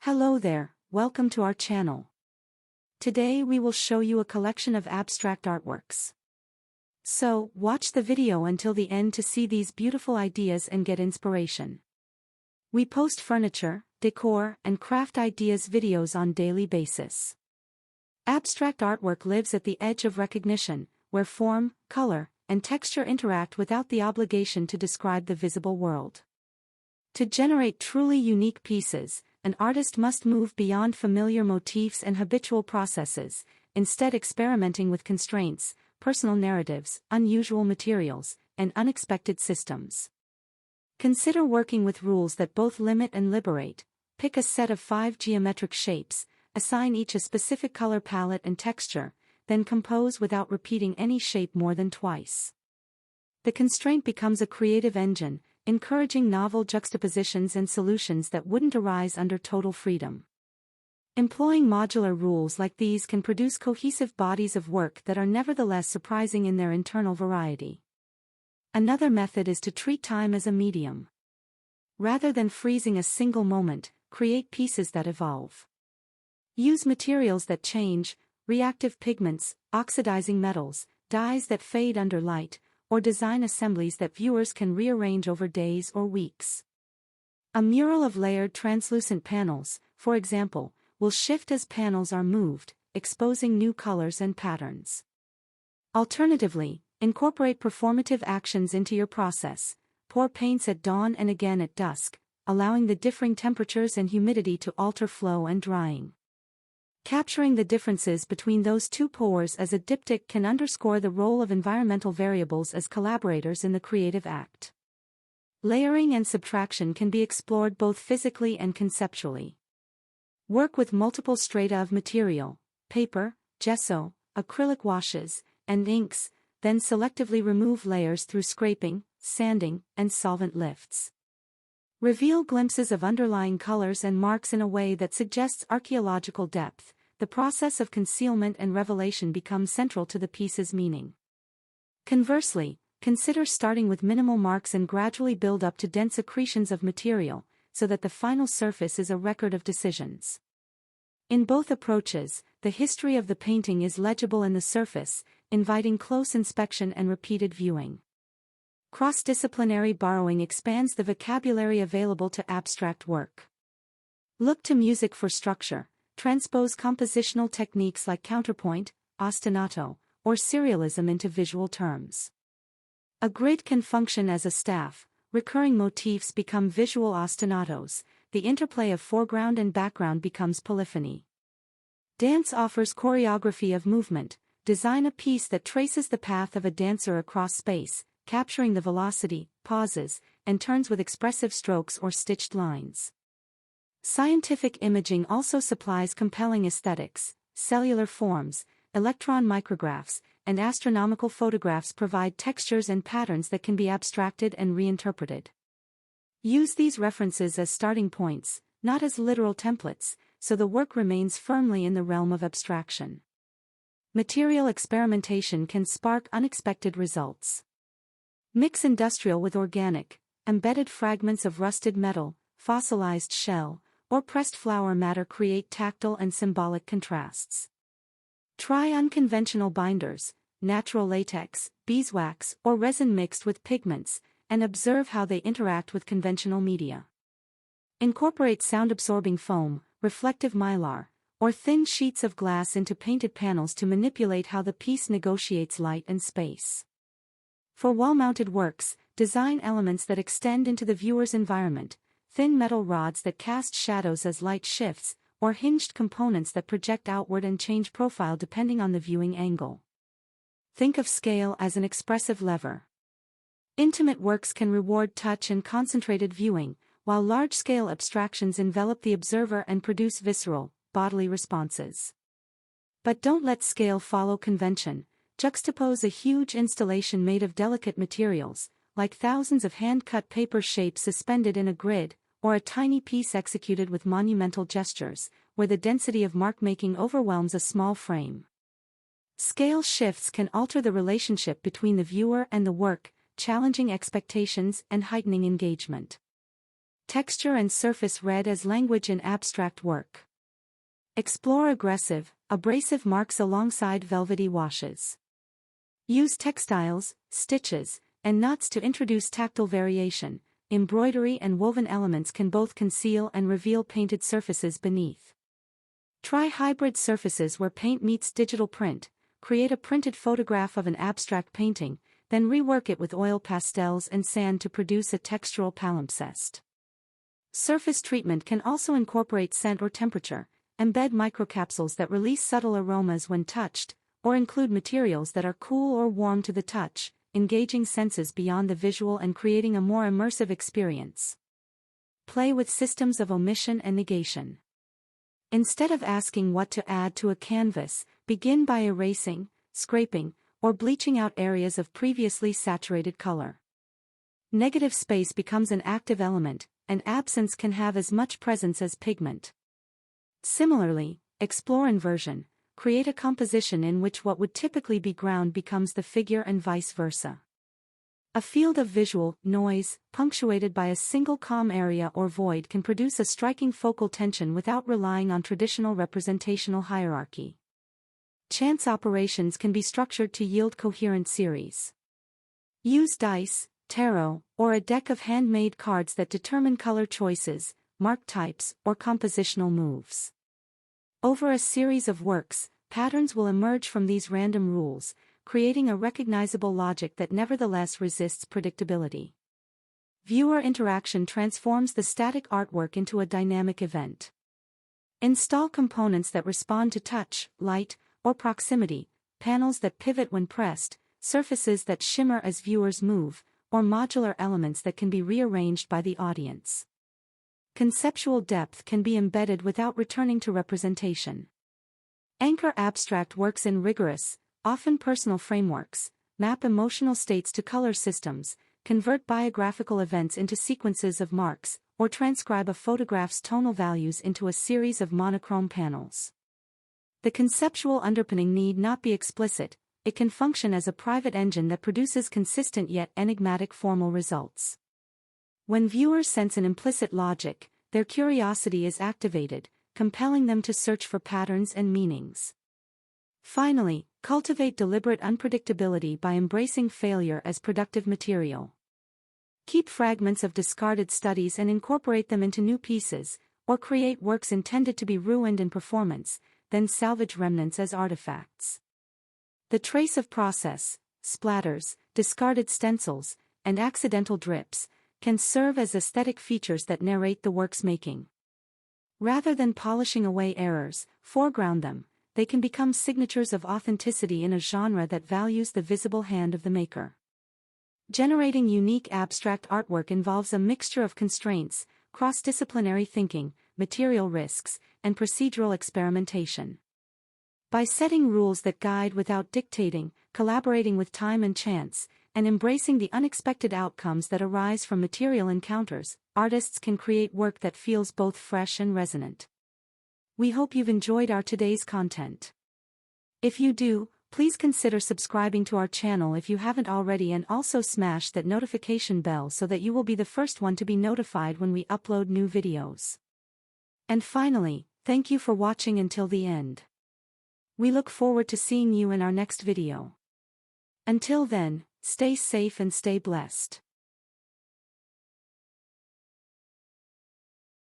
Hello there, welcome to our channel. Today we will show you a collection of abstract artworks. So, watch the video until the end to see these beautiful ideas and get inspiration. We post furniture, decor, and craft ideas videos on daily basis. Abstract artwork lives at the edge of recognition, where form, color, and texture interact without the obligation to describe the visible world. To generate truly unique pieces, an artist must move beyond familiar motifs and habitual processes, instead experimenting with constraints, personal narratives, unusual materials, and unexpected systems. Consider working with rules that both limit and liberate. Pick a set of 5 geometric shapes, assign each a specific color palette and texture, then compose without repeating any shape more than twice. The constraint becomes a creative engine, encouraging novel juxtapositions and solutions that wouldn't arise under total freedom. Employing modular rules like these can produce cohesive bodies of work that are nevertheless surprising in their internal variety. Another method is to treat time as a medium. Rather than freezing a single moment, create pieces that evolve. Use materials that change, reactive pigments, oxidizing metals, dyes that fade under light, or design assemblies that viewers can rearrange over days or weeks. A mural of layered translucent panels, for example, will shift as panels are moved, exposing new colors and patterns. Alternatively, incorporate performative actions into your process. Pour paints at dawn and again at dusk, allowing the differing temperatures and humidity to alter flow and drying. Capturing the differences between those two pours as a diptych can underscore the role of environmental variables as collaborators in the creative act. Layering and subtraction can be explored both physically and conceptually. Work with multiple strata of material, paper, gesso, acrylic washes, and inks, then selectively remove layers through scraping, sanding, and solvent lifts. Reveal glimpses of underlying colors and marks in a way that suggests archaeological depth. The process of concealment and revelation becomes central to the piece's meaning. Conversely, consider starting with minimal marks and gradually build up to dense accretions of material, so that the final surface is a record of decisions. In both approaches, the history of the painting is legible in the surface, inviting close inspection and repeated viewing. Cross-disciplinary borrowing expands the vocabulary available to abstract work. Look to music for structure. Transpose compositional techniques like counterpoint, ostinato, or serialism into visual terms. A grid can function as a staff. Recurring motifs become visual ostinatos. The interplay of foreground and background becomes polyphony. Dance offers choreography of movement. Design a piece that traces the path of a dancer across space, capturing the velocity, pauses, and turns with expressive strokes or stitched lines. Scientific imaging also supplies compelling aesthetics. Cellular forms, electron micrographs, and astronomical photographs provide textures and patterns that can be abstracted and reinterpreted. Use these references as starting points, not as literal templates, so the work remains firmly in the realm of abstraction. Material experimentation can spark unexpected results. Mix industrial with organic, embedded fragments of rusted metal, fossilized shell, or pressed flower matter create tactile and symbolic contrasts. Try unconventional binders, natural latex, beeswax, or resin mixed with pigments, and observe how they interact with conventional media. Incorporate sound-absorbing foam, reflective mylar, or thin sheets of glass into painted panels to manipulate how the piece negotiates light and space. For wall-mounted works, design elements that extend into the viewer's environment, thin metal rods that cast shadows as light shifts, or hinged components that project outward and change profile depending on the viewing angle. Think of scale as an expressive lever. Intimate works can reward touch and concentrated viewing, while large-scale abstractions envelop the observer and produce visceral, bodily responses. But don't let scale follow convention. Juxtapose a huge installation made of delicate materials, like thousands of hand-cut paper shapes suspended in a grid, or a tiny piece executed with monumental gestures, where the density of mark-making overwhelms a small frame. Scale shifts can alter the relationship between the viewer and the work, challenging expectations and heightening engagement. Texture and surface read as language in abstract work. Explore aggressive, abrasive marks alongside velvety washes. Use textiles, stitches, and knots to introduce tactile variation. Embroidery and woven elements can both conceal and reveal painted surfaces beneath. Try hybrid surfaces where paint meets digital print. Create a printed photograph of an abstract painting, then rework it with oil pastels and sand to produce a textural palimpsest. Surface treatment can also incorporate scent or temperature, embed microcapsules that release subtle aromas when touched, or include materials that are cool or warm to the touch, engaging senses beyond the visual and creating a more immersive experience. Play with systems of omission and negation. Instead of asking what to add to a canvas, begin by erasing, scraping, or bleaching out areas of previously saturated color. Negative space becomes an active element, and absence can have as much presence as pigment. Similarly, explore inversion. Create a composition in which what would typically be ground becomes the figure and vice versa. A field of visual noise, punctuated by a single calm area or void, can produce a striking focal tension without relying on traditional representational hierarchy. Chance operations can be structured to yield coherent series. Use dice, tarot, or a deck of handmade cards that determine color choices, mark types, or compositional moves. Over a series of works, patterns will emerge from these random rules, creating a recognizable logic that nevertheless resists predictability. Viewer interaction transforms the static artwork into a dynamic event. Install components that respond to touch, light, or proximity, panels that pivot when pressed, surfaces that shimmer as viewers move, or modular elements that can be rearranged by the audience. Conceptual depth can be embedded without returning to representation. Anchor abstract works in rigorous, often personal frameworks, map emotional states to color systems, convert biographical events into sequences of marks, or transcribe a photograph's tonal values into a series of monochrome panels. The conceptual underpinning need not be explicit, it can function as a private engine that produces consistent yet enigmatic formal results. When viewers sense an implicit logic, their curiosity is activated, compelling them to search for patterns and meanings. Finally, cultivate deliberate unpredictability by embracing failure as productive material. Keep fragments of discarded studies and incorporate them into new pieces, or create works intended to be ruined in performance, then salvage remnants as artifacts. The trace of process, splatters, discarded stencils, and accidental drips can serve as aesthetic features that narrate the work's making. Rather than polishing away errors, foreground them, they can become signatures of authenticity in a genre that values the visible hand of the maker. Generating unique abstract artwork involves a mixture of constraints, cross-disciplinary thinking, material risks, and procedural experimentation. By setting rules that guide without dictating, collaborating with time and chance, and embracing the unexpected outcomes that arise from material encounters, artists can create work that feels both fresh and resonant. We hope you've enjoyed our today's content. If you do, please consider subscribing to our channel if you haven't already, and also smash that notification bell so that you will be the first one to be notified when we upload new videos. And finally, thank you for watching until the end. We look forward to seeing you in our next video. Until then, stay safe and stay blessed.